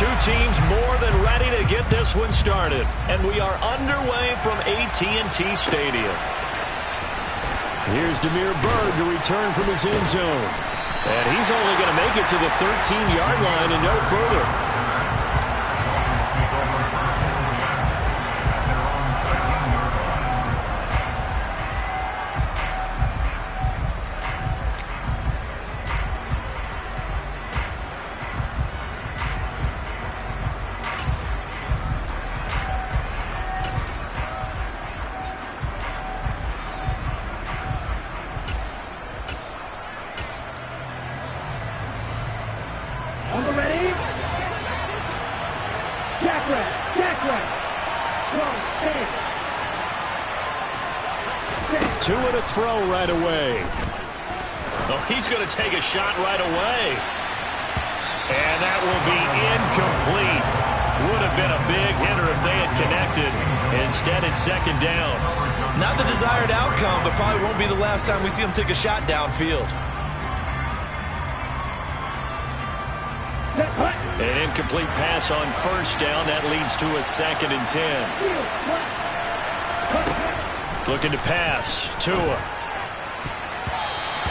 two teams more than ready to get this one started. And we are underway from AT&T Stadium. Here's Demir Berg to return from his end zone. And he's only going to make it to the 13-yard line and no further. Tua to throw right away. Oh, he's going to take a shot right away. And that will be incomplete. Would have been a big hitter if they had connected. Instead, it's second down. Not the desired outcome, but probably won't be the last time we see him take a shot downfield. An incomplete pass on first down. That leads to a 2nd and 10. Looking to pass. Tua.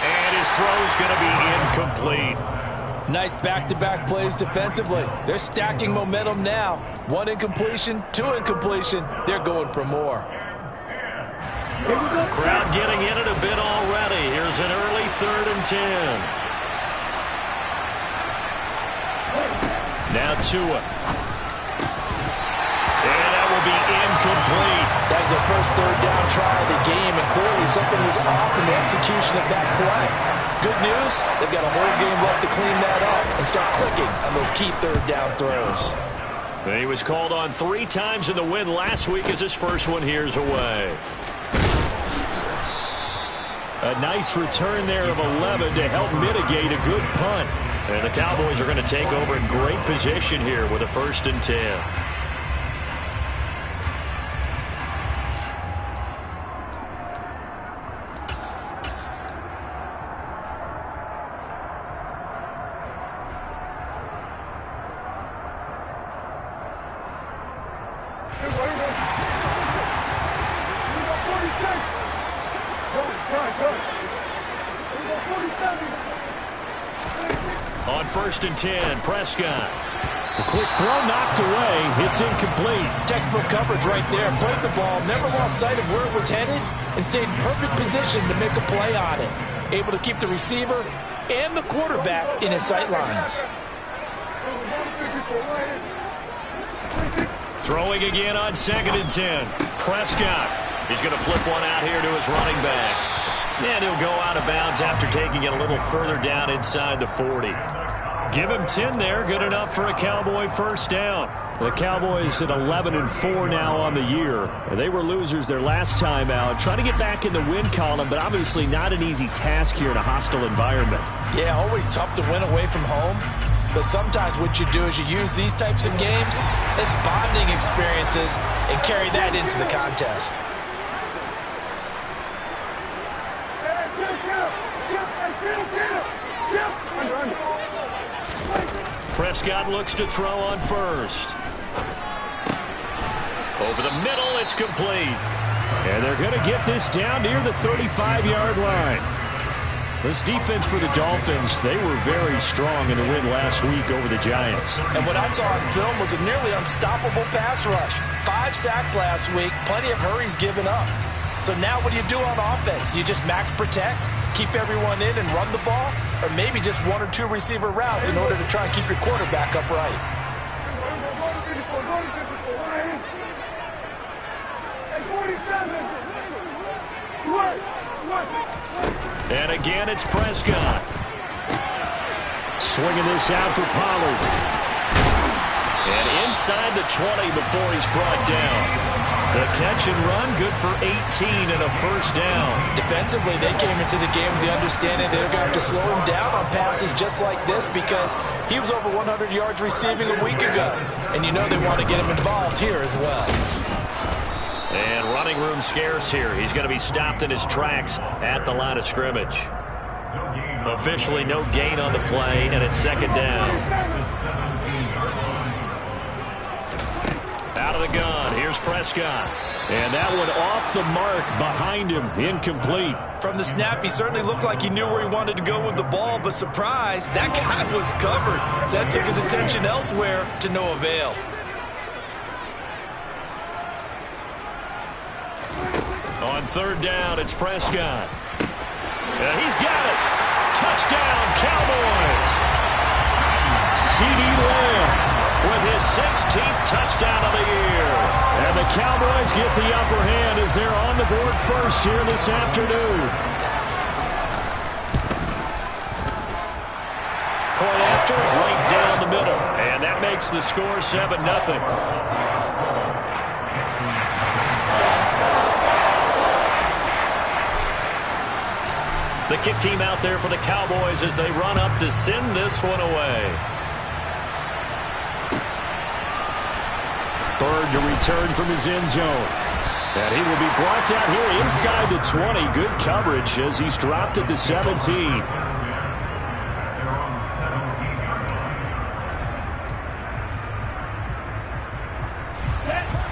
And his throw's going to be incomplete. Nice back-to-back plays defensively. They're stacking momentum now. 1 incompletion, 2 incompletion. They're going for more. Crowd getting in it a bit already. Here's an early 3rd and 10. Now Tua. And that will be incomplete. That was their first 3rd down try of the game, and clearly something was off in the execution of that play. Good news, they've got a whole game left to clean that up and start clicking on those key 3rd down throws. He was called on 3 times in the win last week as his first one here's away. A nice return there of 11 to help mitigate a good punt. And the Cowboys are going to take over in great position here with a 1st and 10. On 1st and 10, Prescott. A quick throw knocked away. It's incomplete. Textbook coverage right there. Played the ball, never lost sight of where it was headed, and stayed in perfect position to make a play on it. Able to keep the receiver and the quarterback in his sight lines. Throwing again on 2nd and 10. Prescott. He's going to flip one out here to his running back. And he'll go out of bounds after taking it a little further down inside the 40. Give him 10 there. Good enough for a Cowboy 1st down. The Cowboys at 11-4 now on the year. They were losers their last time out. Trying to get back in the win column, but obviously not an easy task here in a hostile environment. Yeah, always tough to win away from home. But sometimes what you do is you use these types of games as bonding experiences and carry that into the contest. Prescott looks to throw on 1st. Over the middle, it's complete. And they're going to get this down near the 35-yard line. This defense for the Dolphins, they were very strong in the win last week over the Giants. And what I saw on film was a nearly unstoppable pass rush. 5 sacks last week, plenty of hurries given up. So now what do you do on offense? You just max protect, keep everyone in and run the ball, or maybe just 1 or 2 receiver routes in order to try and keep your quarterback upright. And again, it's Prescott. Swinging this out for Pollard. And inside the 20 before he's brought down. The catch and run, good for 18 and a 1st down. Defensively, they came into the game with the understanding they're going to have to slow him down on passes just like this because he was over 100 yards receiving a week ago. And you know they want to get him involved here as well. And running room scarce here. He's going to be stopped in his tracks at the line of scrimmage. Officially no gain on the play, and it's 2nd down. of the gun. Here's Prescott. And that one off the mark behind him. Incomplete. From the snap, he certainly looked like he knew where he wanted to go with the ball, but surprise, that guy was covered. So that took his attention elsewhere to no avail. On third down, it's Prescott. And he's got it. Touchdown, Cowboys. CeeDee Lamb with his 16th touchdown of the year. And the Cowboys get the upper hand as they're on the board first here this afternoon. Point after, right down the middle. And that makes the score 7-0. The kick team out there for the Cowboys as they run up to send this one away. Bird to return from his end zone. And he will be brought down here inside the 20. Good coverage as he's dropped at the 17.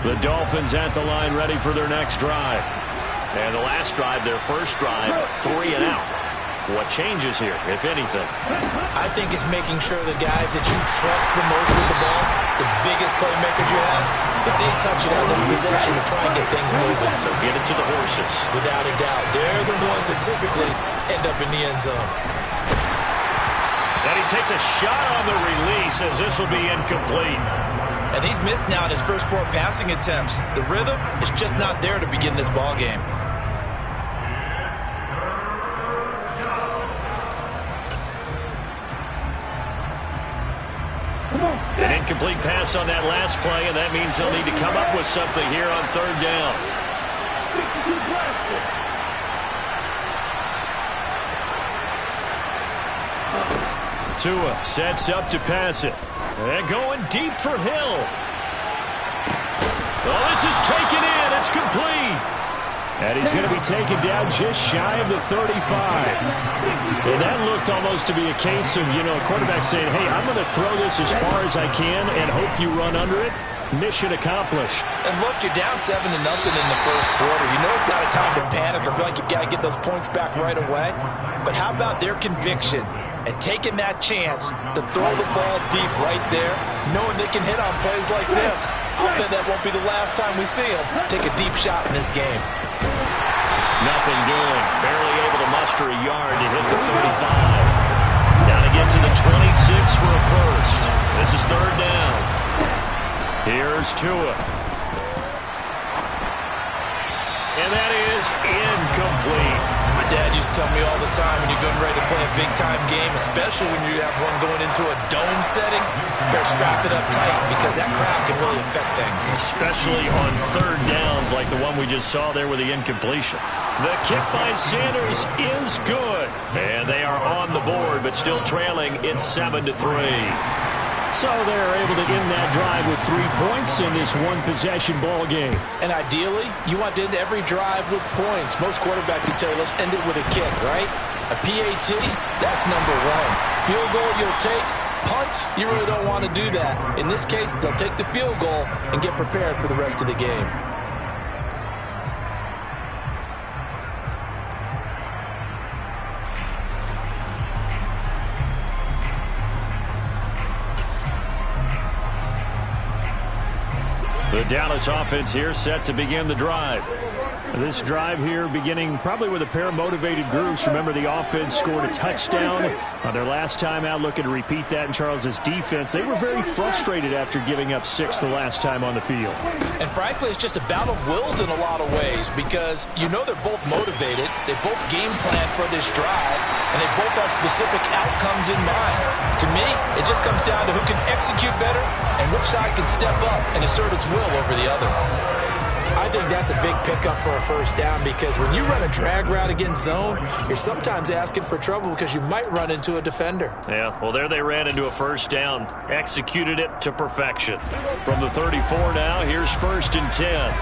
The Dolphins at the line ready for their next drive. And the last drive, their first drive, 3 and out. What changes here, if anything? I think it's making sure the guys that you trust the most with the ball, the biggest playmakers you have, that they touch it on this possession to try and get things moving. So get it to the horses. Without a doubt. They're the ones that typically end up in the end zone. And he takes a shot on the release as this will be incomplete. And he's missed now in his first 4 passing attempts. The rhythm is just not there to begin this ball game. An incomplete pass on that last play, and that means they'll need to come up with something here on third down. Tua sets up to pass it. And going deep for Hill. Oh, this is taken in. It's complete. And he's going to be taken down just shy of the 35. And that looked almost to be a case of, a quarterback saying, hey, I'm going to throw this as far as I can and hope you run under it. Mission accomplished. And look, you're down 7-0 in the first quarter. You know it's not a time to panic or feel like you've got to get those points back right away. But how about their conviction and taking that chance to throw the ball deep right there, knowing they can hit on plays like this? I'll bet that won't be the last time we see them take a deep shot in this game. Nothing doing. Barely able to muster a yard to hit the 35. Now to get to the 26 for a first. This is third down. Here's Tua. And that is incomplete. As my dad used to tell me all the time, when you're getting ready to play a big-time game, especially when you have one going into a dome setting, better strap it up tight because that crowd can really affect things. Especially on third downs like the one we just saw there with the incompletion. The kick by Sanders is good. And they are on the board, but still trailing. It's 7-3. So they're able to end that drive with 3 points in this one-possession ball game. And ideally, you want to end every drive with points. Most quarterbacks would tell you, let's end it with a kick, right? A PAT, that's number 1. Field goal you'll take. Punts, you really don't want to do that. In this case, they'll take the field goal and get prepared for the rest of the game. The Dallas offense here set to begin the drive. This drive here beginning probably with a pair of motivated groups. Remember, the offense scored a touchdown on their last time out, looking to repeat that in Charles's defense. They were very frustrated after giving up 6 the last time on the field. And frankly, it's just a battle of wills in a lot of ways because they're both motivated. They both game plan for this drive, and they both have specific outcomes in mind. To me, it just comes down to who can execute better and which side can step up and assert its will over the other. I think that's a big pickup for a first down because when you run a drag route against zone, you're sometimes asking for trouble because you might run into a defender. Yeah, well, there they ran into a first down. Executed it to perfection. From the 34 now, here's 1st and 10.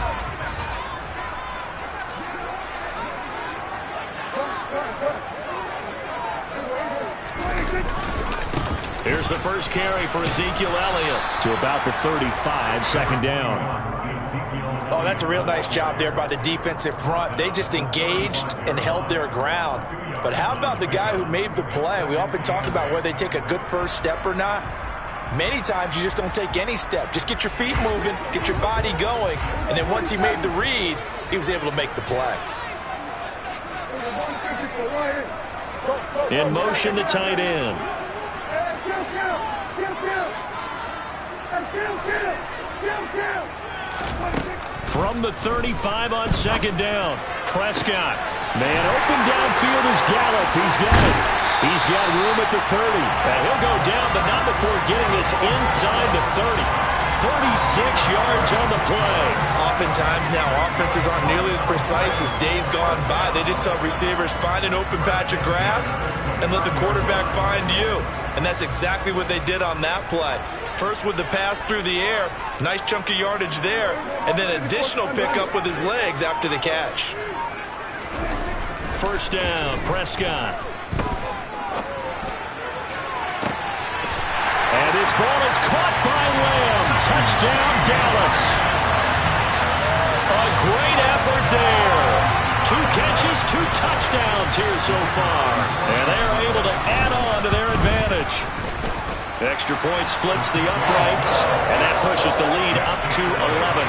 Here's the first carry for Ezekiel Elliott. To about the 35, second down. Oh, that's a real nice job there by the defensive front. They just engaged and held their ground. But how about the guy who made the play? We often talk about whether they take a good first step or not. Many times you just don't take any step. Just get your feet moving, get your body going, and then once he made the read, he was able to make the play. In motion to tight end. From the 35 on second down, Prescott. Man open downfield is Gallup. He's got it. He's got room at the 30. And he'll go down, but not before getting us inside the 30. 36 yards on the play. Oftentimes now, offenses aren't nearly as precise as days gone by. They just tell receivers, find an open patch of grass and let the quarterback find you. And that's exactly what they did on that play. First with the pass through the air, nice chunk of yardage there, and then additional pickup with his legs after the catch. First down, Prescott. And this ball is caught by Lamb. Touchdown, Dallas. A great effort there. 2 catches, 2 touchdowns here so far. And they're able to add on to their advantage. Extra point splits the uprights, and that pushes the lead up to 11.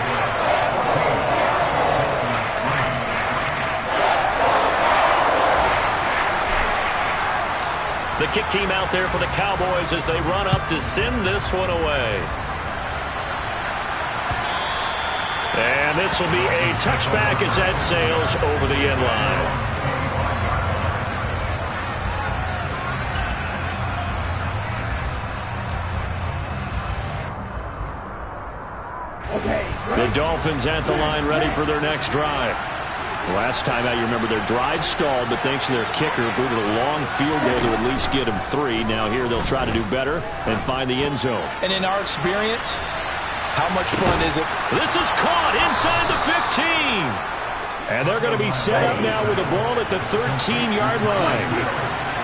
The kick team out there for the Cowboys as they run up to send this one away. And this will be a touchback as that sails over the end line. The Dolphins at the line ready for their next drive. Last time out, you remember their drive stalled, but thanks to their kicker, booted a long field goal to at least get them 3. Now here they'll try to do better and find the end zone. And in our experience, how much fun is it? This is caught inside the 15. And they're going to be set up now with the ball at the 13-yard line.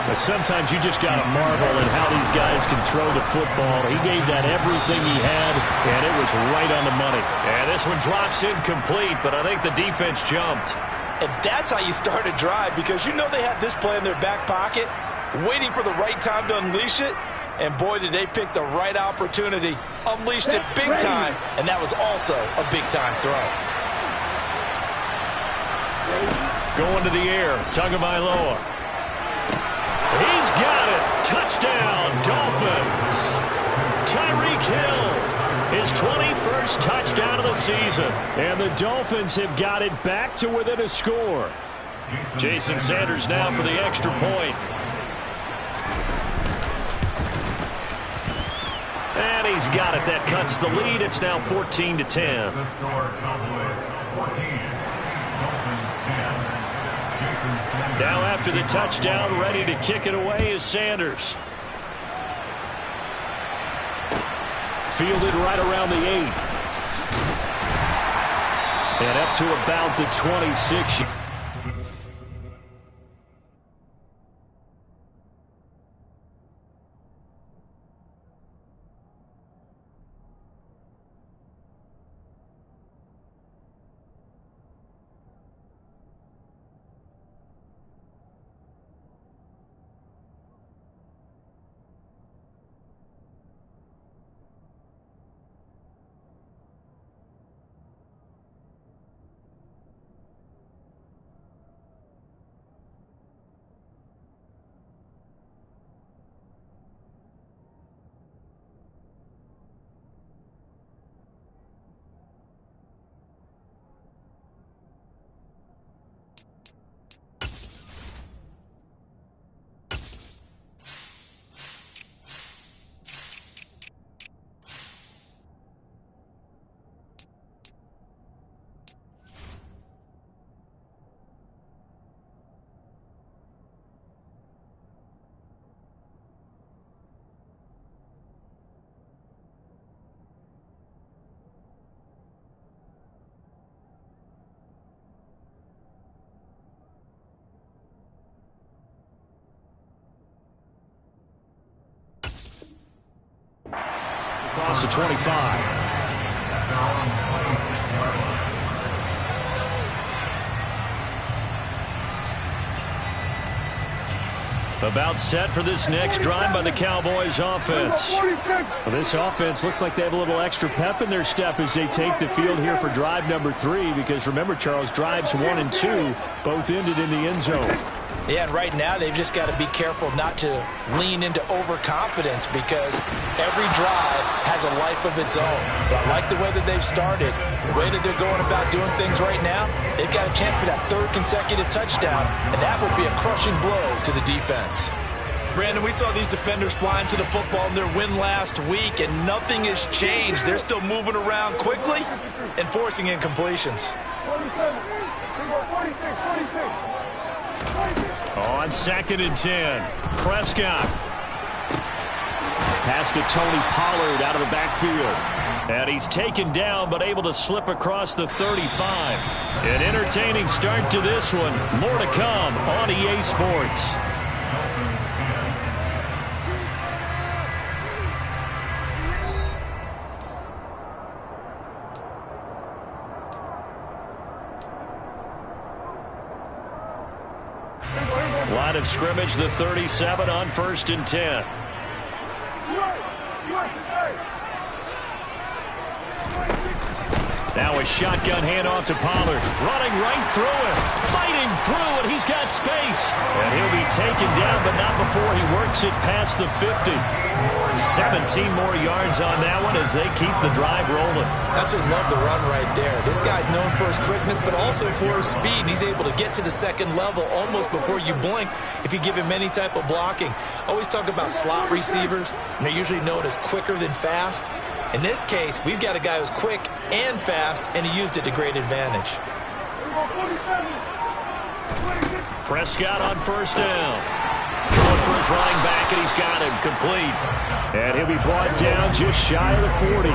But sometimes you just got to marvel at how these guys can throw the football. He gave that everything he had, and it was right on the money. And this one drops incomplete, but I think the defense jumped. And that's how you start a drive, because you know they had this play in their back pocket, waiting for the right time to unleash it. And boy, did they pick the right opportunity. Unleashed it big time, and that was also a big-time throw. Going to the air, Tagovailoa. He's got it. Touchdown, Dolphins. Tyreek Hill, his 21st touchdown of the season. And the Dolphins have got it back to within a score. Jason Sanders now for the extra point. And he's got it. That cuts the lead. It's now 14-10. Now after the touchdown, ready to kick it away is Sanders. Fielded right around the 8. And up to about the 26. across the 25. About set for this next drive by the Cowboys offense. Well, this offense looks like they have a little extra pep in their step as they take the field here for drive number 3, because remember, Charles, drives 1 and 2 both ended in the end zone. Yeah, and right now they've just got to be careful not to lean into overconfidence, because every drive has a life of its own. But I like the way that they've started, the way that they're going about doing things right now. They've got a chance for that 3rd consecutive touchdown, and that would be a crushing blow to the defense. Brandon, we saw these defenders flying to the football in their win last week, and nothing has changed. They're still moving around quickly and forcing incompletions. On 2nd and 10, Prescott. Pass to Tony Pollard out of the backfield. And he's taken down, but able to slip across the 35. An entertaining start to this one. More to come on EA Sports. Line of scrimmage, the 37 on 1st and 10. Now a shotgun handoff to Pollard. Running right through him. Fighting through, and he's got space. And he'll be taken down, but not before he works it past the 50. 17 more yards on that one as they keep the drive rolling. Absolutely love the run right there. This guy's known for his quickness, but also for his speed. And he's able to get to the 2nd level almost before you blink if you give him any type of blocking. Always talk about slot receivers, and they're usually known as quicker than fast. In this case, we've got a guy who's quick and fast, and he used it to great advantage. Prescott on 1st down. Going for his running back, and he's got him complete. And he'll be brought down just shy of the 40.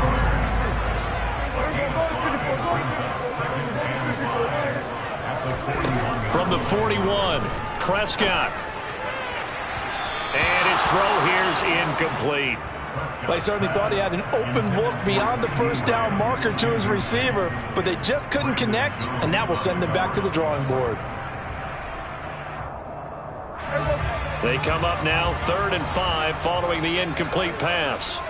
From the 41, Prescott. And his throw here's incomplete. Well, he certainly thought he had an open look beyond the 1st down marker to his receiver, but they just couldn't connect, and that will send them back to the drawing board. They come up now 3rd and 5 following the incomplete pass.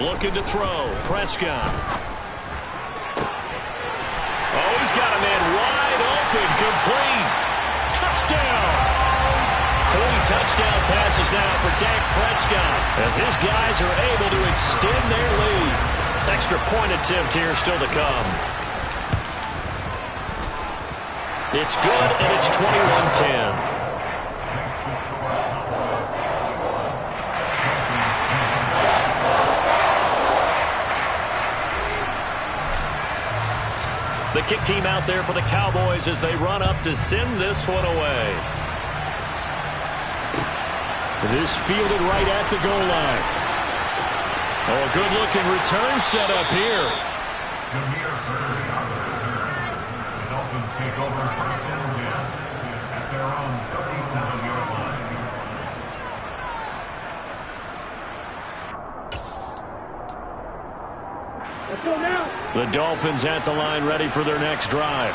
Looking to throw. Prescott. Oh, he's got a man wide open. Complete. Touchdown. 3 touchdown passes now for Dak Prescott as his guys are able to extend their lead. Extra point attempt here still to come. It's good, and it's 21-10. The kick team out there for the Cowboys as they run up to send this one away. This fielded right at the goal line. Oh, a good-looking return set up here. The Dolphins take over 1st and 10 at their own 37-yard line. The Dolphins at the line ready for their next drive.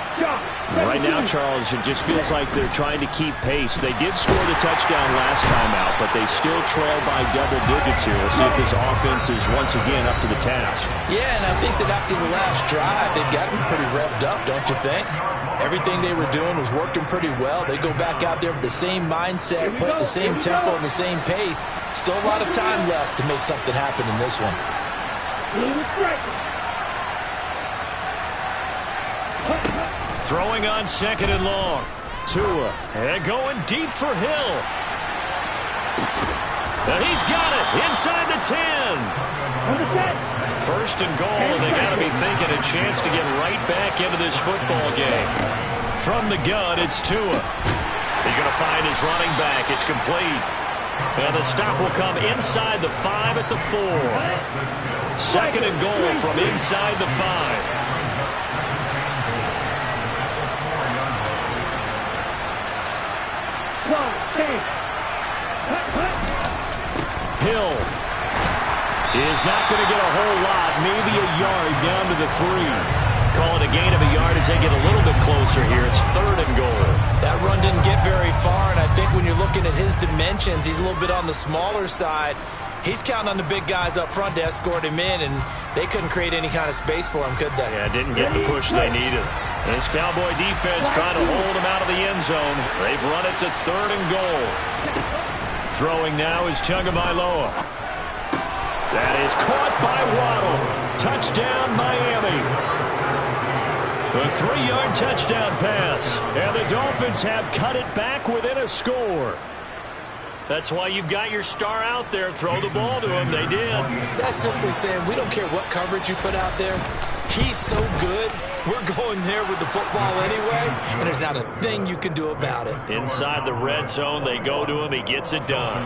Right now, Charles, it just feels like they're trying to keep pace. They did score the touchdown last time out, but they still trail by double digits here. We'll see if this offense is once again up to the task. Yeah, and I think that after the last drive, they've gotten pretty revved up, don't you think? Everything they were doing was working pretty well. They go back out there with the same mindset, play at the same tempo and the same pace. Still a lot of time left to make something happen in this one. Throwing on 2nd and long. Tua. And going deep for Hill. And he's got it inside the 10. 1st and goal, and they got to be thinking a chance to get right back into this football game. From the gun, it's Tua. He's going to find his running back. It's complete. And the stop will come inside the 5 at the 4. 2nd and goal from inside the 5. Hill is not going to get a whole lot, maybe a yard down to the 3. Call it a gain of a yard as they get a little bit closer here. It's 3rd and goal. That run didn't get very far, and I think when you're looking at his dimensions, he's a little bit on the smaller side. He's counting on the big guys up front to escort him in, and they couldn't create any kind of space for him, could they? Yeah, didn't get the push they needed. And this Cowboy defense trying to hold him out of the end zone. They've run it to 3rd and goal. Throwing now is Tagovailoa. That is caught by Waddle. Touchdown, Miami. A 3-yard touchdown pass. And the Dolphins have cut it back within a score. That's why you've got your star out there. Throw the ball to him. They did. That's simply saying we don't care what coverage you put out there. He's so good. We're going there with the football anyway, and there's not a thing you can do about it. Inside the red zone, they go to him. He gets it done.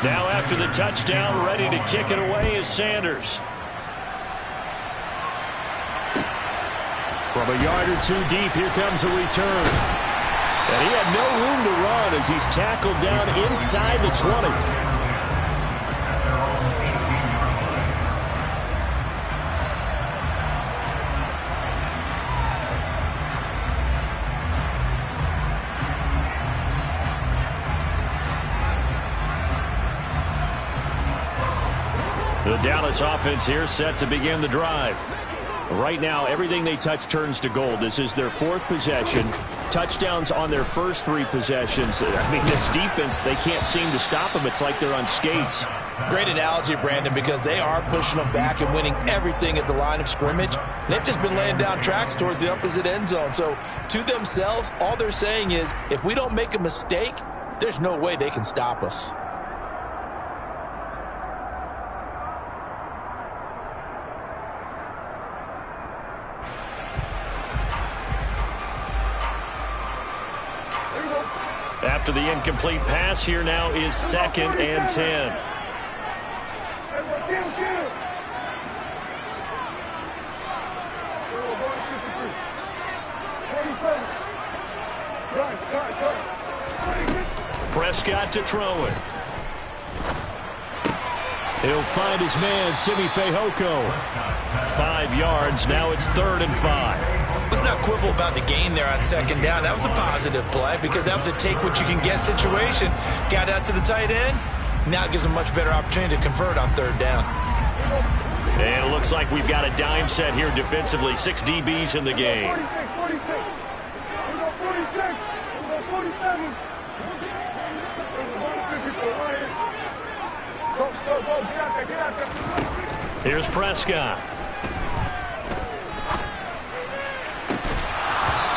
Now after the touchdown, ready to kick it away is Sanders. From a yard or two deep, here comes a return. And he had no room to run as he's tackled down inside the 20. The Dallas offense here set to begin the drive. Right now, everything they touch turns to gold. This is their 4th possession. Touchdowns on their first 3 possessions. I mean, this defense, they can't seem to stop them. It's like they're on skates. Great analogy, Brandon, because they are pushing them back and winning everything at the line of scrimmage. They've just been laying down tracks towards the opposite end zone. So, to themselves, all they're saying is, if we don't make a mistake, there's no way they can stop us. After the incomplete pass, here now is 2nd and 10. Prescott to throw it. He'll find his man, Simi Fehoko. 5 yards. Now it's 3rd and 5. Let's not quibble about the gain there on 2nd down. That was a positive play because that was a take-what-you-can-get situation. Got out to the tight end. Now it gives them a much better opportunity to convert on 3rd down. And it looks like we've got a dime set here defensively. 6 DBs in the game. Here's Prescott.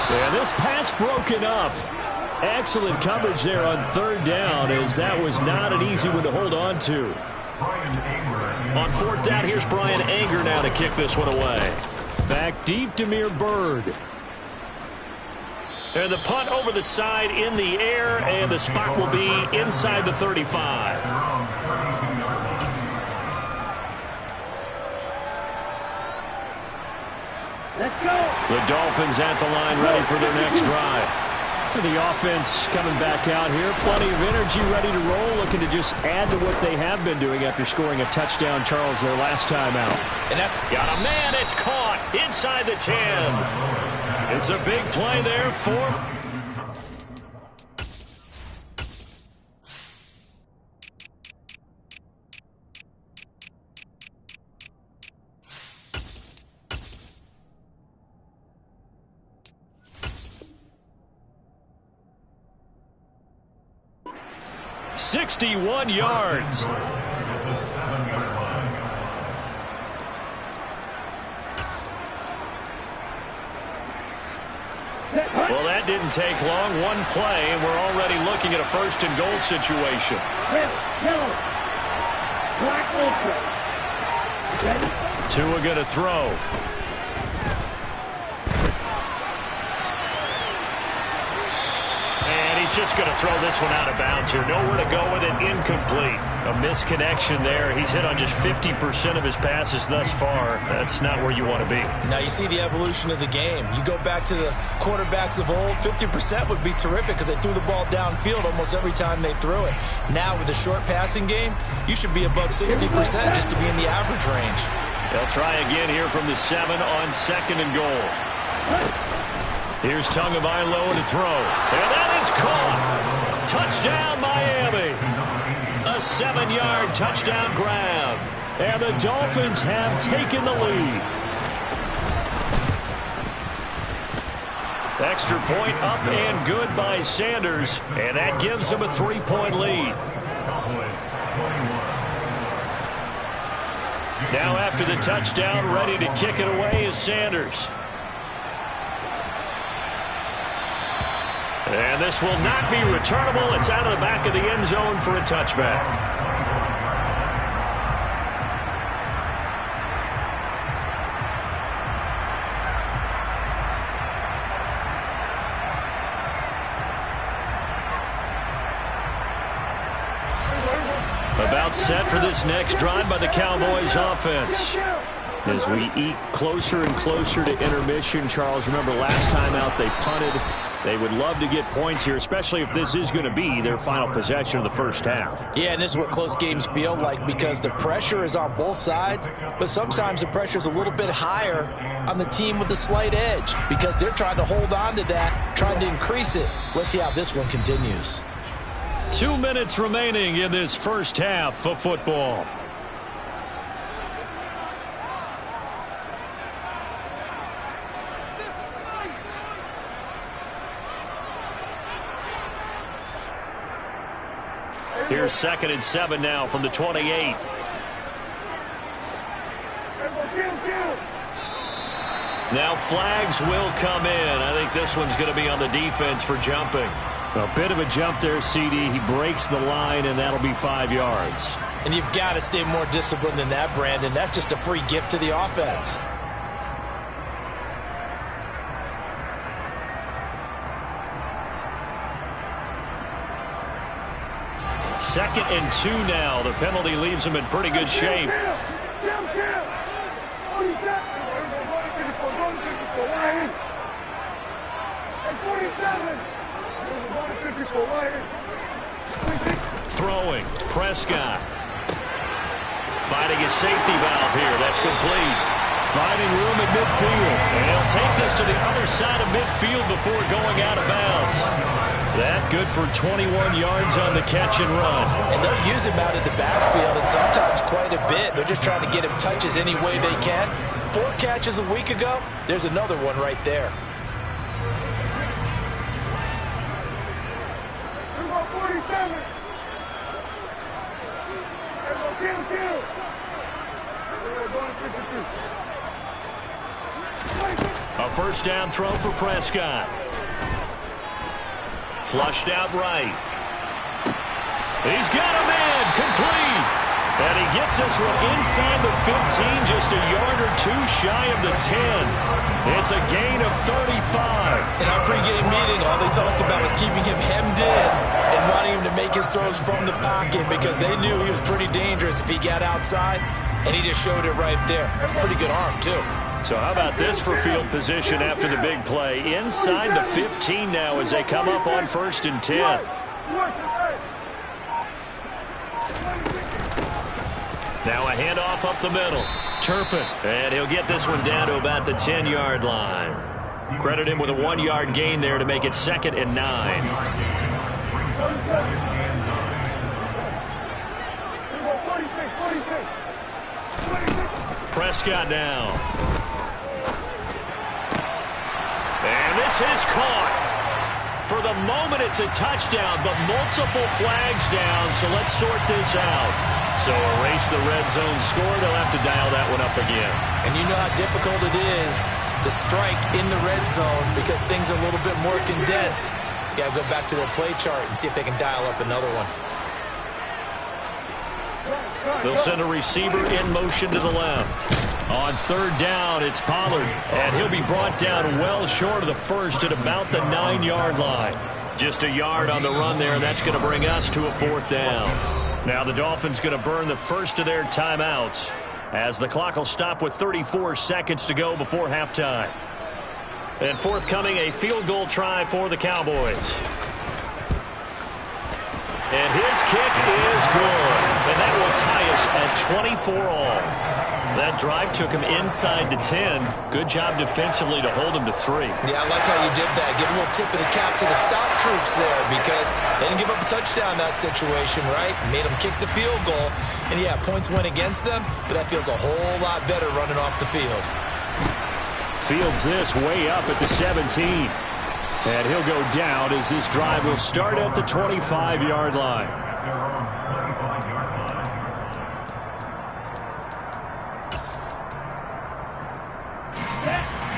And this pass broken up. Excellent coverage there on 3rd down, as that was not an easy one to hold on to. On 4th down, here's Brian Anger now to kick this one away. Back deep, Demir Bird. And the punt over the side in the air, and the spot will be inside the 35. Let's go. The Dolphins at the line, ready for their next drive. The offense coming back out here. Plenty of energy, ready to roll, looking to just add to what they have been doing after scoring a touchdown, Charles, their last time out. And that got a man. It's caught inside the 10. It's a big play there for... ...61 yards. Well, that didn't take long. One play, and we're already looking at a 1st and goal situation. Tua going to throw. just going to throw this one out of bounds here. Nowhere to go with it. Incomplete. A misconnection there. He's hit on just 50% of his passes thus far. That's not where you want to be. Now you see the evolution of the game. You go back to the quarterbacks of old, 50% would be terrific because they threw the ball downfield almost every time they threw it. Now with the short passing game, you should be above 60% just to be in the average range. They'll try again here from the 7 on 2nd and goal. Here's Tagovailoa to throw. And that is caught. Touchdown, Miami. A 7-yard touchdown grab. And the Dolphins have taken the lead. Extra point up and good by Sanders. And that gives them a 3-point lead. Now after the touchdown, ready to kick it away is Sanders. And this will not be returnable. It's out of the back of the end zone for a touchback. About set for this next drive by the Cowboys offense. As we eat closer and closer to intermission, Charles, remember last time out they punted. They would love to get points here, especially if this is going to be their final possession of the first half. Yeah, and this is what close games feel like because the pressure is on both sides, but sometimes the pressure is a little bit higher on the team with the slight edge because they're trying to hold on to that, trying to increase it. Let's see how this one continues. 2 minutes remaining in this first half of football. Here's 2nd and 7 now from the 28. Now flags will come in. I think this one's going to be on the defense for jumping. A bit of a jump there, CD. He breaks the line, and that'll be 5 yards. And you've got to stay more disciplined than that, Brandon. That's just a free gift to the offense. Second and 2 now. The penalty leaves him in pretty good shape. Throwing. Prescott. Finding a safety valve here. That's complete. Finding room at midfield. And he'll take this to the other side of midfield before going out of bounds. That good for 21 yards on the catch and run. And they'll use him out of the backfield, and sometimes quite a bit. They're just trying to get him touches any way they can. 4 catches a week ago. There's another one right there. A first down throw for Prescott. Flushed out right. He's got a man complete. And he gets this one inside the 15, just a yard or 2 shy of the 10. It's a gain of 35. In our pregame meeting, all they talked about was keeping him hemmed in and wanting him to make his throws from the pocket because they knew he was pretty dangerous if he got outside, and he just showed it right there. Pretty good arm, too. So how about this for field position after the big play? Inside the 15 now as they come up on 1st and 10. Now a handoff up the middle. Turpin. And he'll get this one down to about the 10-yard line. Credit him with a 1-yard gain there to make it 2nd and 9. Prescott now. And this is caught. For the moment, it's a touchdown, but multiple flags down, so let's sort this out. So erase the red zone score. They'll have to dial that one up again. And you know how difficult it is to strike in the red zone because things are a little bit more condensed. You got to go back to their play chart and see if they can dial up another one. They'll send a receiver in motion to the left. On 3rd down, it's Pollard. And he'll be brought down well short of the first at about the 9-yard line. Just a yard on the run there, and that's going to bring us to a 4th down. Now the Dolphins going to burn the first of their timeouts as the clock will stop with 34 seconds to go before halftime. And forthcoming, a field goal try for the Cowboys. And his kick is good. And that will tie us at 24 all. That drive took him inside the 10. Good job defensively to hold him to 3. Yeah, I like how you did that. Give a little tip of the cap to the stop troops there because they didn't give up a touchdown in that situation, right? Made them kick the field goal. And, yeah, points went against them, but that feels a whole lot better running off the field. Fields this way up at the 17. And he'll go down as this drive will start at the 25-yard line.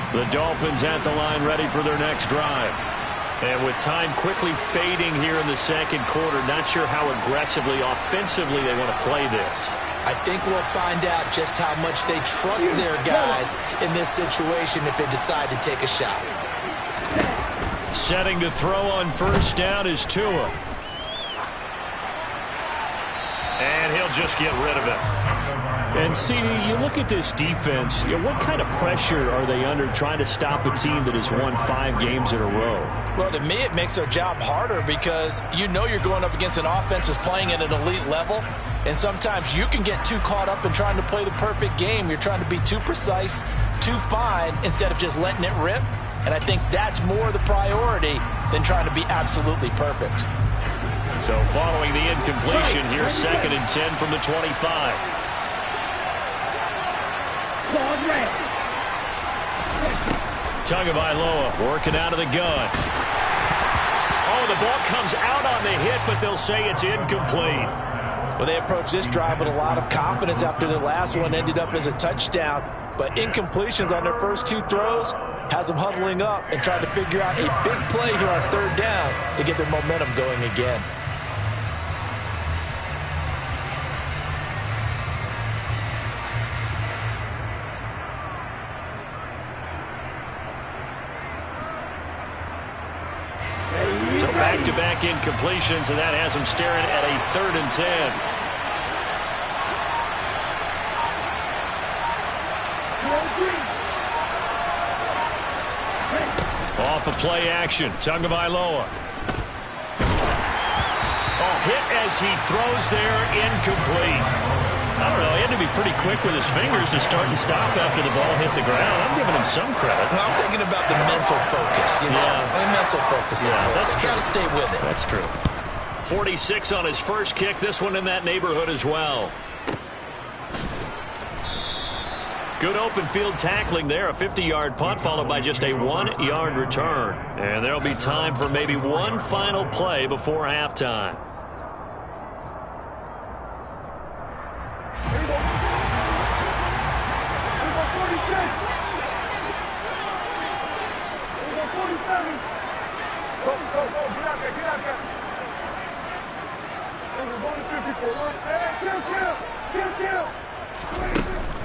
The Dolphins at the line ready for their next drive. And with time quickly fading here in the second quarter, not sure how aggressively, offensively they want to play this. I think we'll find out just how much they trust their guys in this situation if they decide to take a shot. Setting to throw on first down is Tua. And he'll just get rid of it. And, CD, you look at this defense, what kind of pressure are they under trying to stop a team that has won 5 games in a row? Well, to me, it makes their job harder because you know you're going up against an offense that's playing at an elite level, and sometimes you can get too caught up in trying to play the perfect game. You're trying to be too precise, too fine, instead of just letting it rip. And I think that's more the priority than trying to be absolutely perfect. So following the incompletion, here's 2nd and 10 from the 25. Tagovailoa working out of the gun. Oh, the ball comes out on the hit, but they'll say it's incomplete. Well, they approached this drive with a lot of confidence after their last one ended up as a touchdown. But incompletions on their first 2 throws has them huddling up and trying to figure out a big play here on 3rd down to get their momentum going again. So back-to-back incompletions, and that has them staring at a 3rd and 10. Off of play action, Tagovailoa. Oh, hit as he throws there, incomplete. I don't know, he had to be pretty quick with his fingers to start and stop after the ball hit the ground. I'm giving him some credit. Well, I'm thinking about the mental focus, you know. The mental focus. Yeah, that's true. Got to stay with it. That's true. 46 on his first kick. This one in that neighborhood as well. Good open field tackling there. A 50-yard punt followed by just a 1-yard return. And there'll be time for maybe one final play before halftime.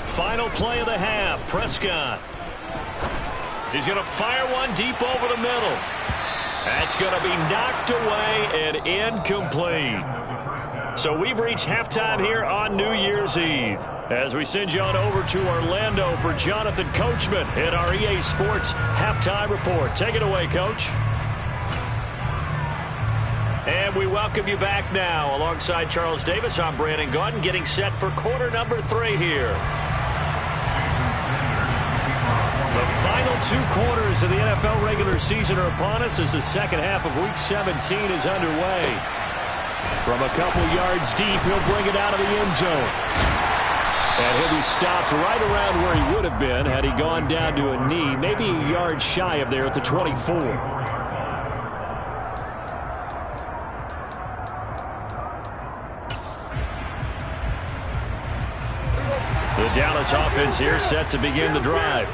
Final play of the half. Prescott. He's going to fire one deep over the middle. That's going to be knocked away and incomplete. So we've reached halftime here on New Year's Eve. As we send you on over to Orlando for Jonathan Coachman in our EA Sports Halftime Report. Take it away, Coach. And we welcome you back now. Alongside Charles Davis, I'm Brandon Gaudin, getting set for quarter number 3 here. The final 2 quarters of the NFL regular season are upon us as the second half of Week 17 is underway. From a couple yards deep, he'll bring it out of the end zone. And he'll be stopped right around where he would have been had he gone down to a knee, maybe a yard shy of there at the 24. The Dallas offense here set to begin the drive.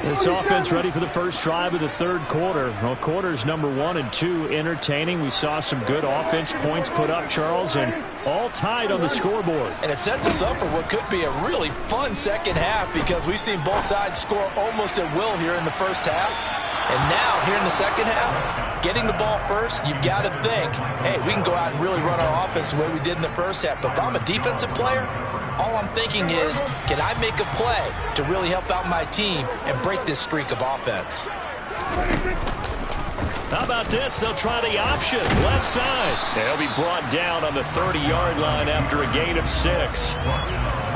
This offense ready for the first drive of the 3rd quarter. Well, quarters number 1 and 2 entertaining. We saw some good offense points put up, Charles, and all tied on the scoreboard. And it sets us up for what could be a really fun second half because we've seen both sides score almost at will here in the first half. And now, here in the second half, getting the ball first, you've got to think, hey, we can go out and really run our offense the way we did in the first half. But if I'm a defensive player, all I'm thinking is, can I make a play to really help out my team and break this streak of offense? How about this? They'll try the option. Left side. They'll be brought down on the 30-yard line after a gain of 6.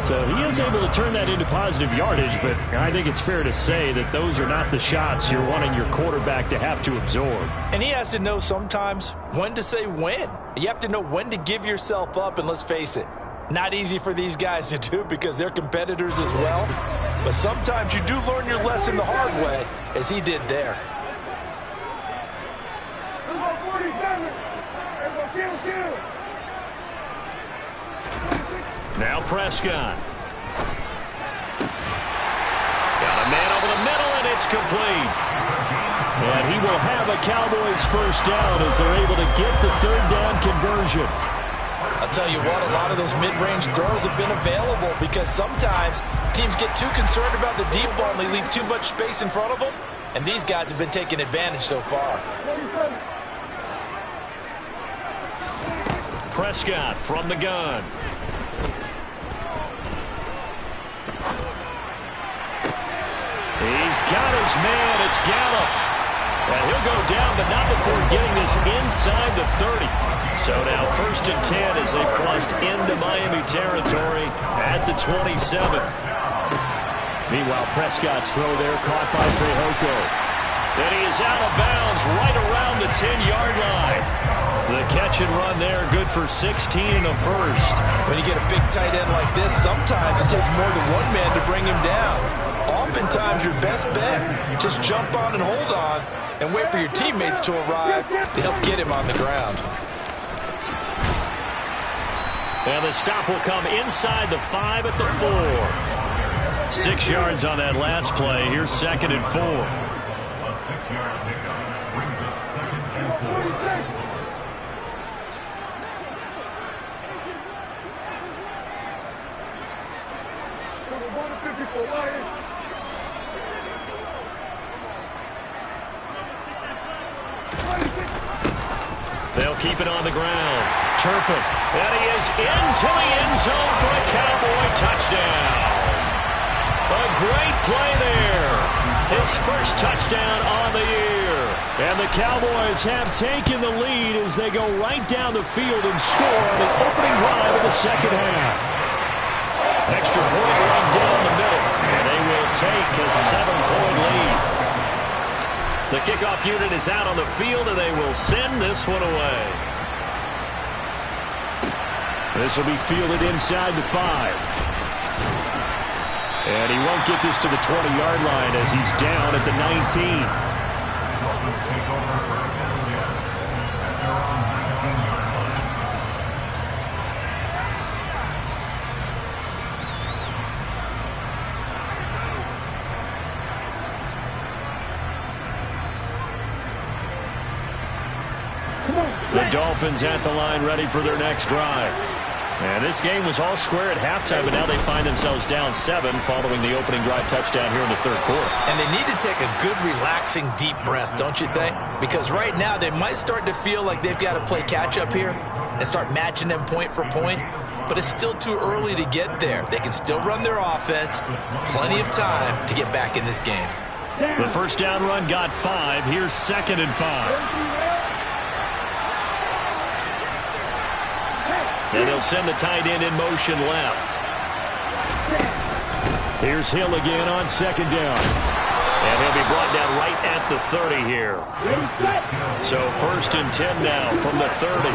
So he is able to turn that into positive yardage, but I think it's fair to say that those are not the shots you're wanting your quarterback to have to absorb. And he has to know sometimes when to say when. You have to know when to give yourself up, and let's face it, not easy for these guys to do because they're competitors as well. But sometimes you do learn your lesson the hard way, as he did there. Now Prescott. Got a man over the middle, and it's complete. And he will have a Cowboys first down as they're able to get the third down conversion. I'll tell you what, a lot of those mid-range throws have been available because sometimes teams get too concerned about the deep ball and they leave too much space in front of them. And these guys have been taking advantage so far. Prescott from the gun. He's got his man. It's Gallup. And he'll go down, but not before getting this inside the 30. So now 1st and 10 as they've crossed into Miami territory at the 27. Meanwhile, Prescott's throw there caught by Fehoko. And he is out of bounds right around the 10-yard line. The catch and run there, good for 16 in the first. When you get a big tight end like this, sometimes it takes more than one man to bring him down. Oftentimes, your best bet, just jump on and hold on and wait for your teammates to arrive to help get him on the ground. And the stop will come inside the 5 at the 4. 6 yards on that last play. Here's 2nd and 4. A 6-yard pickup brings up 2nd and 4. They'll keep it on the ground. Turpin. And he is into the end zone for a Cowboy touchdown. A great play there. His first touchdown on the year. And the Cowboys have taken the lead as they go right down the field and score on the opening drive of the second half. Extra point right down the middle. And they will take a 7-point lead. The kickoff unit is out on the field, and they will send this one away. This will be fielded inside the 5. And he won't get this to the 20-yard line as he's down at the 19. Dolphins take over 1st and 10 at their own 19-yard line. The Dolphins at the line ready for their next drive. And this game was all square at halftime, but now they find themselves down 7 following the opening drive touchdown here in the 3rd quarter. And they need to take a good, relaxing, deep breath, don't you think? Because right now they might start to feel like they've got to play catch-up here and start matching them point for point. But it's still too early to get there. They can still run their offense. Plenty of time to get back in this game. The first down run got 5. Here's 2nd and 5. And he'll send the tight end in motion left. Here's Hill again on 2nd down. And he'll be brought down right at the 30 here. So 1st and 10 now from the 30.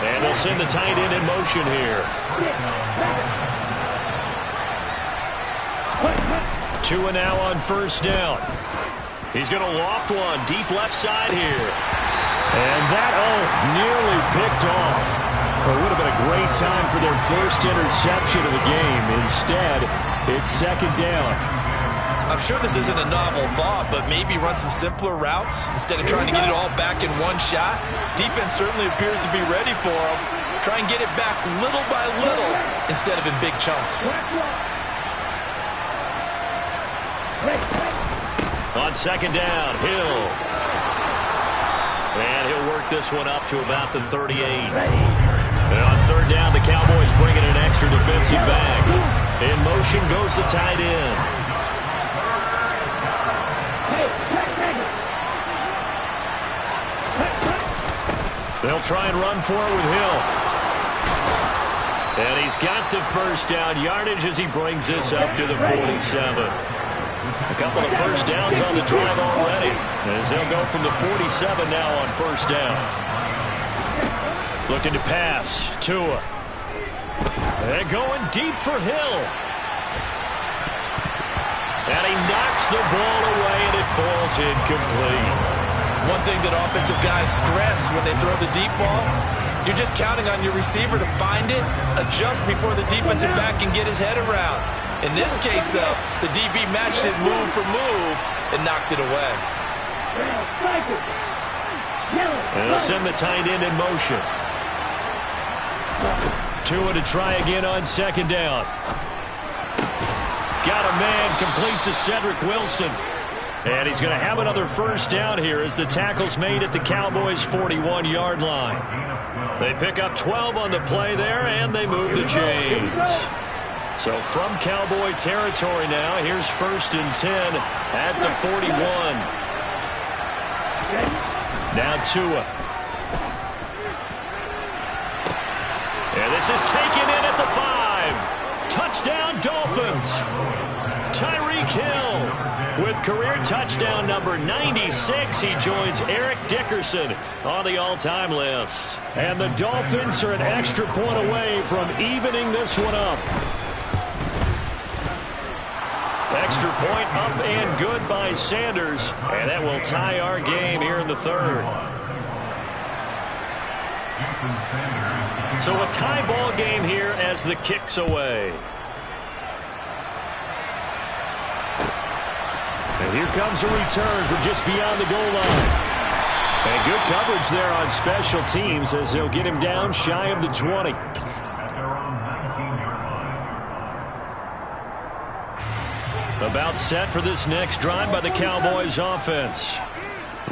And they'll send the tight end in motion here. 2 now on 1st down. He's going to loft one deep left side here. And that, nearly picked off. Well, it would have been a great time for their first interception of the game. Instead, it's 2nd down. I'm sure this isn't a novel thought, but maybe run some simpler routes instead of trying to get it all back in one shot. Defense certainly appears to be ready for them. Try and get it back little by little instead of in big chunks. On On second down, Hill. And he'll work this one up to about the 38. And on third down, the Cowboys bring in an extra defensive back. In motion goes the tight end. They'll try and run for it with Hill. And he's got the first down yardage as he brings this up to the 47. A couple of first downs on the drive already, as they'll go from the 47 now on first down. Looking to pass. Tua. And going deep for Hill. And he knocks the ball away, and it falls incomplete. One thing that offensive guys stress when they throw the deep ball, you're just counting on your receiver to find it, adjust before the defensive back can get his head around. In this case, though, the DB matched it move for move and knocked it away. And they'll send the tight end in motion. Tua to try again on second down. Got a man complete to Cedric Wilson. And he's going to have another first down here as the tackle's made at the Cowboys' 41-yard line. They pick up 12 on the play there, and they move the chains. So from Cowboy territory now, here's first and 10 at the 41. Now Tua. And this is taken in at the 5. Touchdown, Dolphins. Tyreek Hill with career touchdown number 96. He joins Eric Dickerson on the all-time list. And the Dolphins are an extra point away from evening this one up. Extra point up and good by Sanders. And that will tie our game here in the third. So a tie ball game here as the kick's away. And here comes a return from just beyond the goal line. And good coverage there on special teams as they'll get him down shy of the 20. About set for this next drive by the Cowboys offense.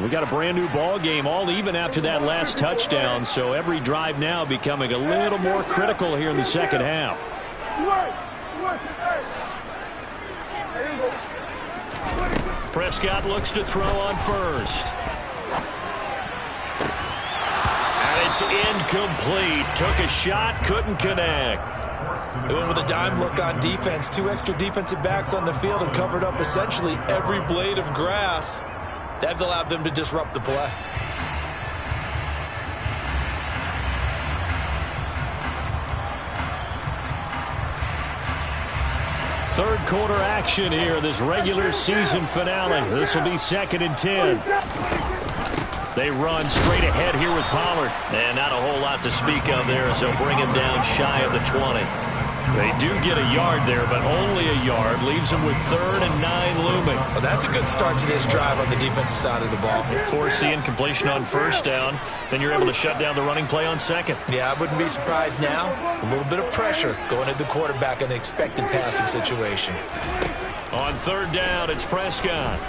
We got a brand new ball game, all even after that last touchdown, so every drive now becoming a little more critical here in the second half. Prescott looks to throw on first. And it's incomplete. Took a shot, couldn't connect. They went with a dime look on defense. 2 extra defensive backs on the field and covered up essentially every blade of grass. That allowed them to disrupt the play. Third quarter action here, this regular season finale. This will be second and 10. They run straight ahead here with Pollard. And not a whole lot to speak of there as they'll bring him down shy of the 20. They do get a yard there, but only a yard. Leaves them with 3rd and 9 looming. Well, that's a good start to this drive on the defensive side of the ball. Force the incompletion on first down. Then you're able to shut down the running play on second. Yeah, I wouldn't be surprised now. A little bit of pressure going at the quarterback in an expected passing situation. On third down, it's Prescott.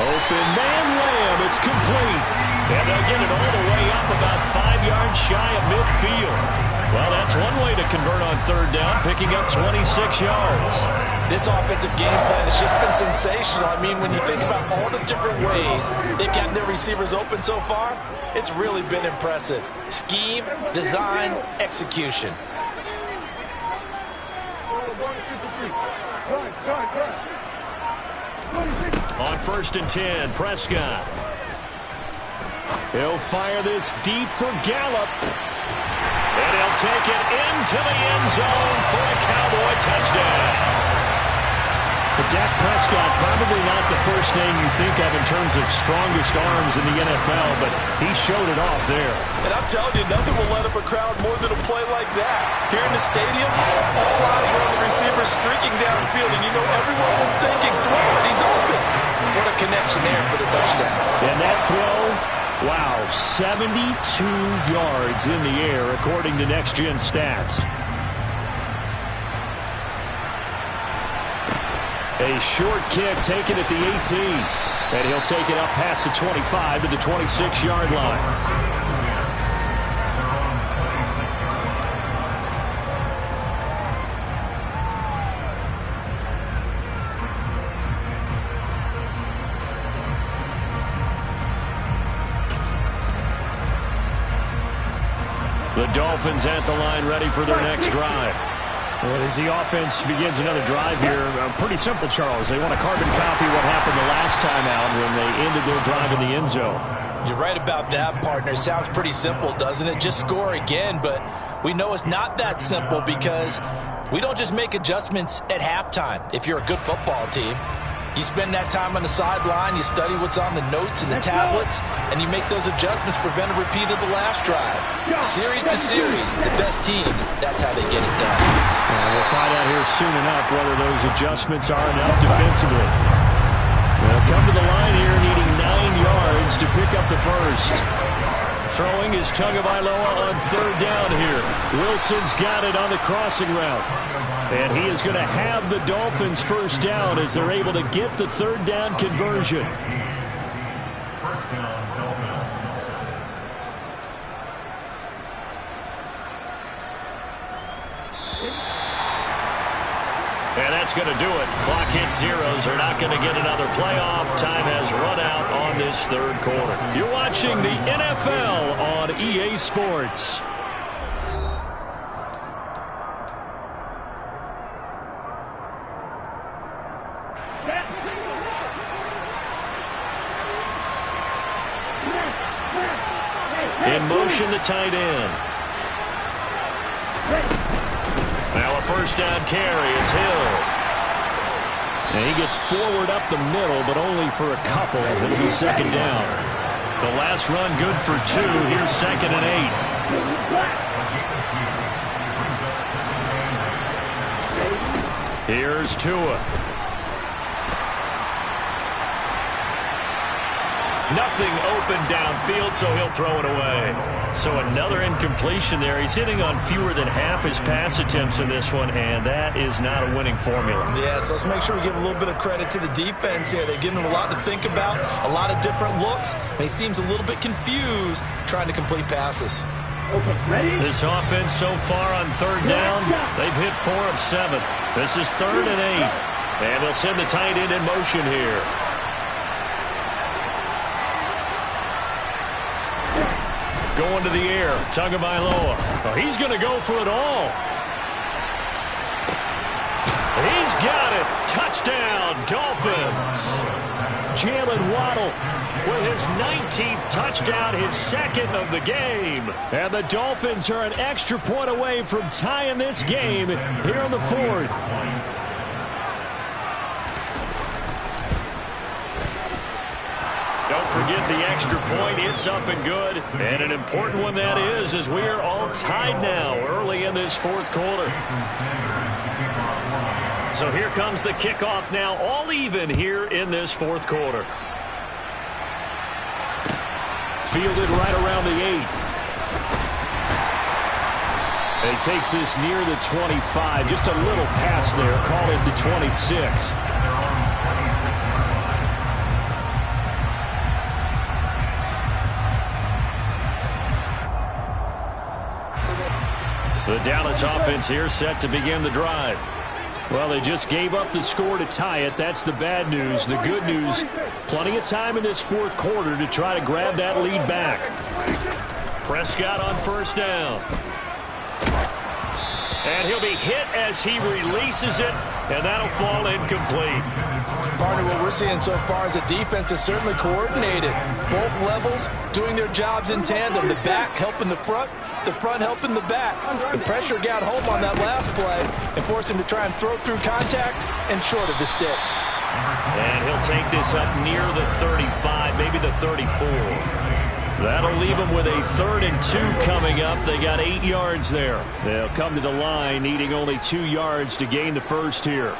Open man Lamb. It's complete. And they'll get it all the way up about 5 yards shy of midfield. Well, that's one way to convert on third down, picking up 26 yards. This offensive game plan has just been sensational. I mean, when you think about all the different ways they've gotten their receivers open so far, it's really been impressive. Scheme, design, execution. On first and 10, Prescott. He'll fire this deep for Gallup. And he'll take it into the end zone for a Cowboy touchdown. But Dak Prescott, probably not the first name you think of in terms of strongest arms in the NFL, but he showed it off there. And I'm telling you, nothing will let up a crowd more than a play like that. Here in the stadium, all eyes were on the receiver streaking downfield, and you know everyone was thinking, throw it, he's open. What a connection there for the touchdown. And that throw, wow, 72 yards in the air, according to Next Gen Stats. A short kick taken at the 18. And he'll take it up past the 25 to the 26-yard line. The Dolphins at the line ready for their next drive. Well, as the offense begins another drive here, pretty simple, Charles. They want to carbon copy what happened the last time out when they ended their drive in the end zone. You're right about that, partner. Sounds pretty simple, doesn't it? Just score again, but we know it's not that simple because we don't just make adjustments at halftime if you're a good football team. You spend that time on the sideline, you study what's on the notes and the tablets, and you make those adjustments, prevent a repeat of the last drive. Series to series, the best teams, that's how they get it done. We'll find out here soon enough whether those adjustments are enough defensively. They'll come to the line here needing 9 yards to pick up the first. Throwing is Tagovailoa on third down here. Wilson's got it on the crossing route. And he is going to have the Dolphins first down as they're able to get the third down conversion. First down, Dolphins. And that's going to do it. Clock hits zeros. They're not going to get another playoff. Time has run out on this third quarter. You're watching the NFL on EA Sports. In motion, the tight end. Now a first down carry. It's Hill. And he gets forward up the middle, but only for a couple. It'll be second down. The last run good for 2. Here's 2nd and 8. Here's Tua. Nothing open downfield, so he'll throw it away. So another incompletion there. He's hitting on fewer than half his pass attempts in this one, and that is not a winning formula. Yeah, so let's make sure we give a little bit of credit to the defense here. They've given him a lot to think about, a lot of different looks, and he seems a little bit confused trying to complete passes. This offense so far on third down, they've hit 4 of 7. This is 3rd and 8. And they'll send the tight end in motion here. Going to the air, Tagovailoa. Oh, he's going to go for it all. He's got it. Touchdown, Dolphins. Jalen Waddle with his 19th touchdown, his 2nd of the game. And the Dolphins are an extra point away from tying this game here in the 4th. Don't forget the extra point. It's up and good. And an important one that is, as we are all tied now early in this 4th quarter. So here comes the kickoff now, all even here in this 4th quarter. Fielded right around the 8. And he takes this near the 25. Just a little pass there. Call it the 26. The Dallas offense here set to begin the drive. Well, they just gave up the score to tie it. That's the bad news. The good news, plenty of time in this 4th quarter to try to grab that lead back. Prescott on first down. And he'll be hit as he releases it, and that'll fall incomplete. Partner, what we're seeing so far is the defense is certainly coordinated. Both levels doing their jobs in tandem. The back helping the front helping the back. The pressure got home on that last play and forced him to try and throw through contact and short of the sticks. And he'll take this up near the 35, maybe the 34. That'll leave them with a 3rd and 2 coming up. They got 8 yards there. They'll come to the line needing only 2 yards to gain the first here.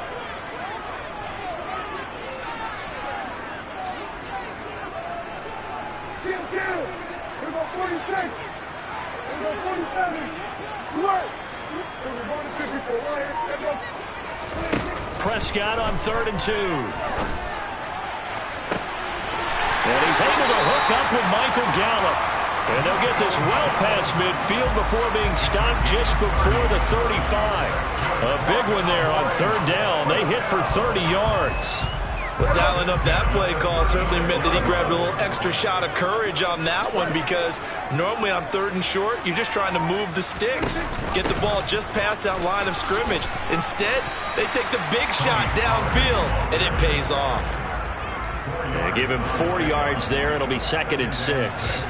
Prescott on 3rd and 2. And he's able to hook up with Michael Gallup. And they'll get this well past midfield before being stopped just before the 35. A big one there on 3rd down. They hit for 30 yards. Well, dialing up that play call certainly meant that he grabbed a little extra shot of courage on that one, because normally on 3rd and short, you're just trying to move the sticks, get the ball just past that line of scrimmage. Instead, they take the big shot downfield, and it pays off. Yeah, give him 4 yards there. It'll be 2nd and 6.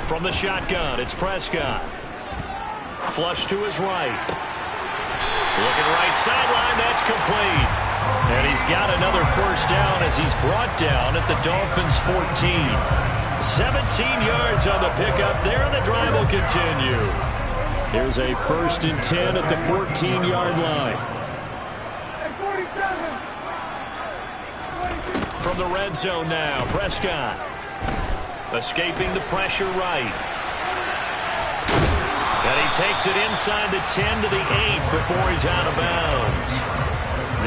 From the shotgun, it's Prescott. Flush to his right. Looking right sideline, that's complete. And he's got another first down as he's brought down at the Dolphins' 14. 17 yards on the pickup there, and the drive will continue. Here's a 1st and 10 at the 14-yard line. From the red zone now, Prescott. Escaping the pressure right. And he takes it inside the 10 to the 8 before he's out of bounds.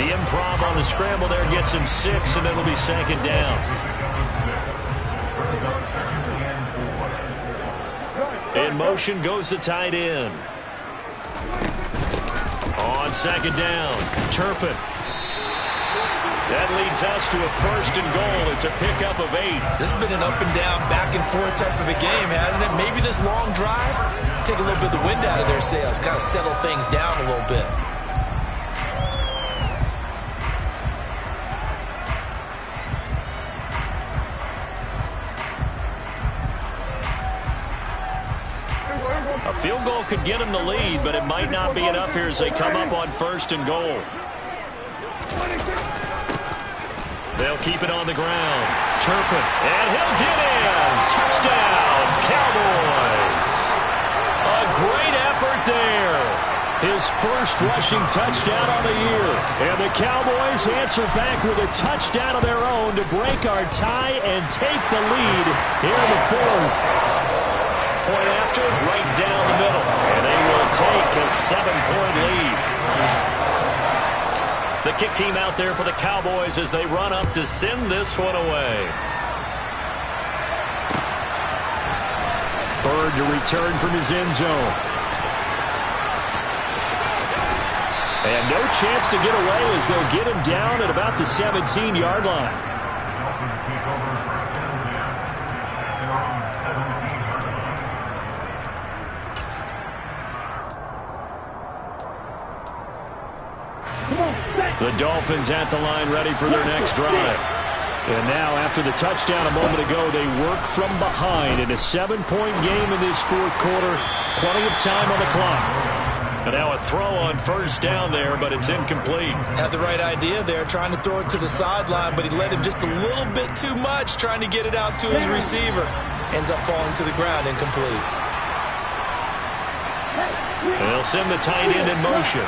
The improv on the scramble there gets him 6, and it'll be 2nd down. In motion goes the tight end. On 2nd down, Turpin. That leads us to a 1st and goal. It's a pickup of 8. This has been an up and down, back and forth type of a game, hasn't it? Maybe this long drive, take a little bit of the wind out of their sails, kind of settle things down a little bit. A field goal could get them the lead, but it might not be enough here as they come up on 1st and goal. They'll keep it on the ground. Turpin, and he'll get in. Touchdown, Cowboys. A great effort there. His first rushing touchdown on the year. And the Cowboys answer back with a touchdown of their own to break our tie and take the lead here in the 4th. Point after, right down the middle. And they will take a 7-point lead. The kick team out there for the Cowboys as they run up to send this one away. Bird to return from his end zone. And no chance to get away as they'll get him down at about the 17-yard line. The Dolphins at the line ready for their next drive. And now after the touchdown a moment ago, they work from behind in a 7-point game in this 4th quarter. Plenty of time on the clock. And now a throw on 1st down there, but it's incomplete. Had the right idea there, trying to throw it to the sideline, but he led him just a little bit too much, trying to get it out to his receiver. Ends up falling to the ground, incomplete. And they'll send the tight end in motion.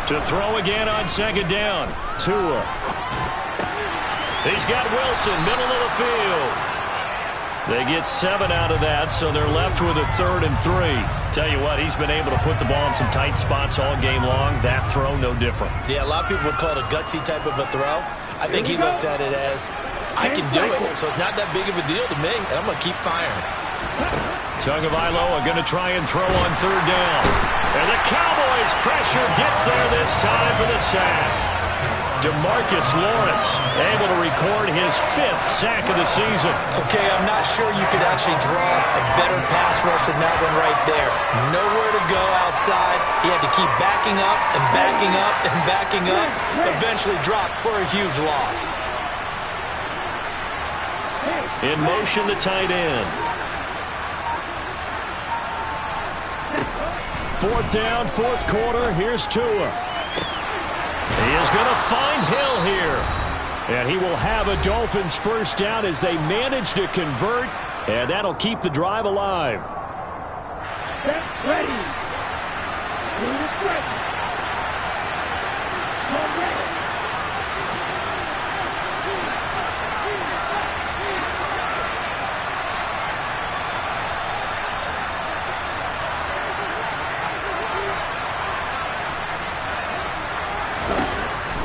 To throw again on 2nd down. Tua. He's got Wilson, middle of the field. They get 7 out of that, so they're left with a 3rd and 3. Tell you what, he's been able to put the ball in some tight spots all game long. That throw, no different. Yeah, a lot of people would call it a gutsy type of a throw. I think he looks at it as, I can do it, so it's not that big of a deal to me, and I'm going to keep firing. Tagovailoa going to try and throw on 3rd down. And the Cowboys' pressure gets there this time for the sack. DeMarcus Lawrence able to record his 5th sack of the season. Okay, I'm not sure you could actually draw a better pass rush than that one right there. Nowhere to go outside. He had to keep backing up and backing up and backing up. Eventually dropped for a huge loss. In motion, the tight end. 4th down, 4th quarter. Here's Tua. He is going to find Hill here. And he will have a Dolphins 1st down as they manage to convert. And that'll keep the drive alive. Get ready.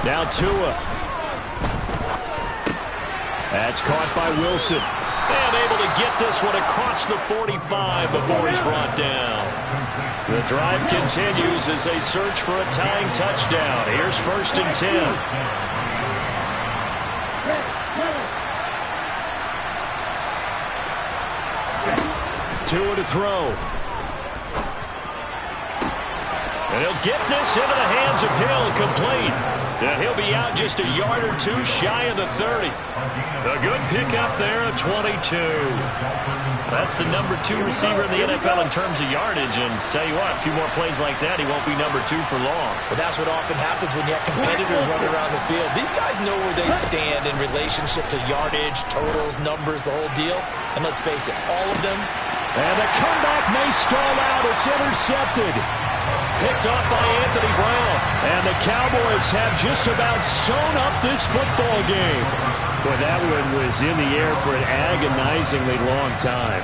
Now Tua. That's caught by Wilson. And able to get this one across the 45 before he's brought down. The drive continues as they search for a tying touchdown. Here's 1st and 10. Tua to throw. And he'll get this into the hands of Hill, complete. And he'll be out just a yard or two shy of the 30. A good pickup there at 22. That's the number 2 receiver in the NFL in terms of yardage. And tell you what, a few more plays like that, he won't be number 2 for long. Well, that's what often happens when you have competitors running around the field. These guys know where they stand in relationship to yardage, totals, numbers, the whole deal. And let's face it, all of them. And the comeback may stall out. It's intercepted. Picked off by Anthony Brown. And the Cowboys have just about sewn up this football game. Well, that one was in the air for an agonizingly long time.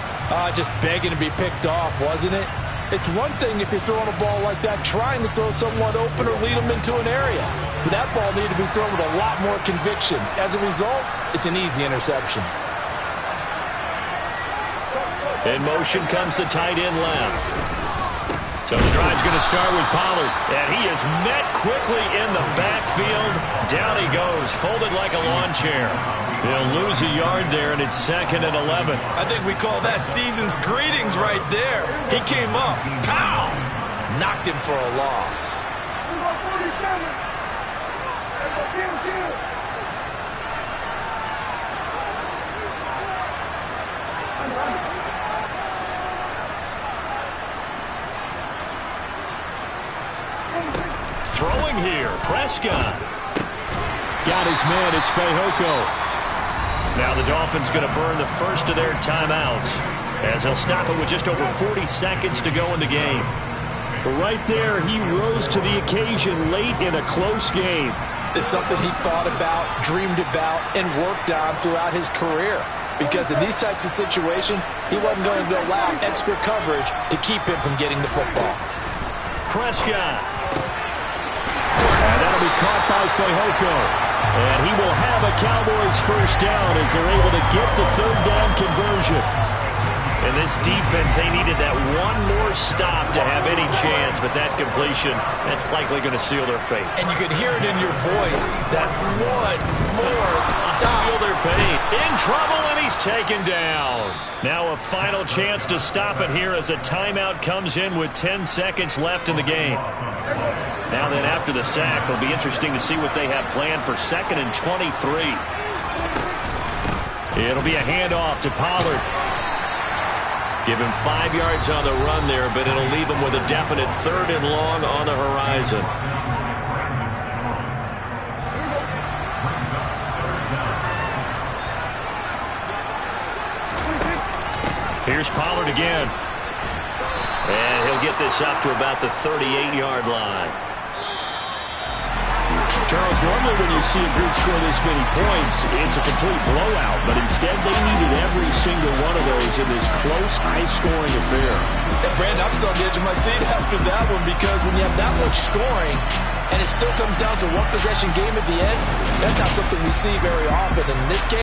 Just begging to be picked off, wasn't it? It's one thing if you're throwing a ball like that, trying to throw someone open or lead them into an area. But that ball needed to be thrown with a lot more conviction. As a result, it's an easy interception. In motion comes the tight end left. So the drive's going to start with Pollard. And he is met quickly in the backfield. Down he goes, folded like a lawn chair. They'll lose a yard there, and it's 2nd and 11. I think we call that season's greetings right there. He came up, pow! Knocked him for a loss. Throwing here, Prescott. Got his man, it's Fehoko. Now the Dolphins going to burn the first of their timeouts as they'll stop it with just over 40 seconds to go in the game. But right there, he rose to the occasion late in a close game. It's something he thought about, dreamed about, and worked on throughout his career. Because in these types of situations, he wasn't going to allow extra coverage to keep him from getting the football. Prescott. And that'll be caught by Fehoko. And he will have a Cowboys first down as they're able to get the 3rd down conversion. And this defense, they needed that one more stop to have any chance, but that completion, that's likely going to seal their fate. And you could hear it in your voice, that one more stop. Feel their pain. In trouble, and he's taken down. Now a final chance to stop it here as a timeout comes in with 10 seconds left in the game. Now then, after the sack, it'll be interesting to see what they have planned for 2nd and 23. It'll be a handoff to Pollard. Give him 5 yards on the run there, but it'll leave him with a definite 3rd and long on the horizon. Here's Pollard again. And he'll get this up to about the 38-yard line. Charles, normally when you see a group score this many points, it's a complete blowout. But instead, they needed every single one of those in this close, high-scoring affair. And Brandon, I'm still on the edge of my seat after that one because when you have that much scoring and it still comes down to one possession game at the end, that's not something we see very often. In this case,